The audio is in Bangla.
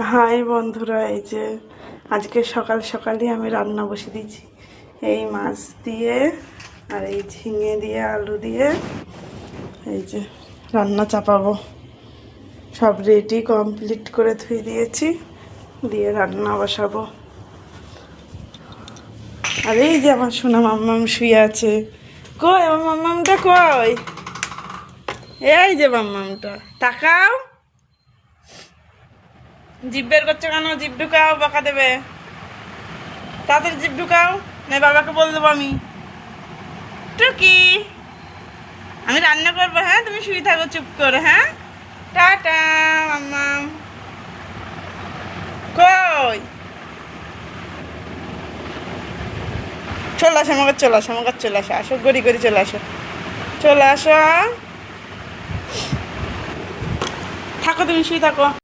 হাই বন্ধুরা, এই যে আজকে সকাল সকালই আমি রান্না বসে দিয়েছি। এই মাছ দিয়ে আর এই ঝিঙে দিয়ে আলু দিয়ে এই যে রান্না চাপাবো। সব রেডি কমপ্লিট করে ধুয়ে দিয়েছি, দিয়ে রান্না বসাবো। আর এই যে আমার সোনা মাম্মাম শুয়ে আছে। কই আমার মাম্মামটা কই? এই যে মাম্মামটা, তাকাও। জিভ বের করছো কেন? জিভ ঢুকাও, বকা দেবে। তাদের জিভ ঢুকাও, না বাবাকে বলে দেবো আমি। টুকি, আমি রান্না করবো, হ্যাঁ? তুমি শুয়ে থাকো চুপ করে, হ্যাঁ? টাটা মাম্মাম। কই? চলে আসো আমার কাছে, চলে আসো আমার কাছে, চলে আসো, আসো গড়ি গড়ি চলে আসো, চলে আসো। থাকো, তুমি শুয়ে থাকো।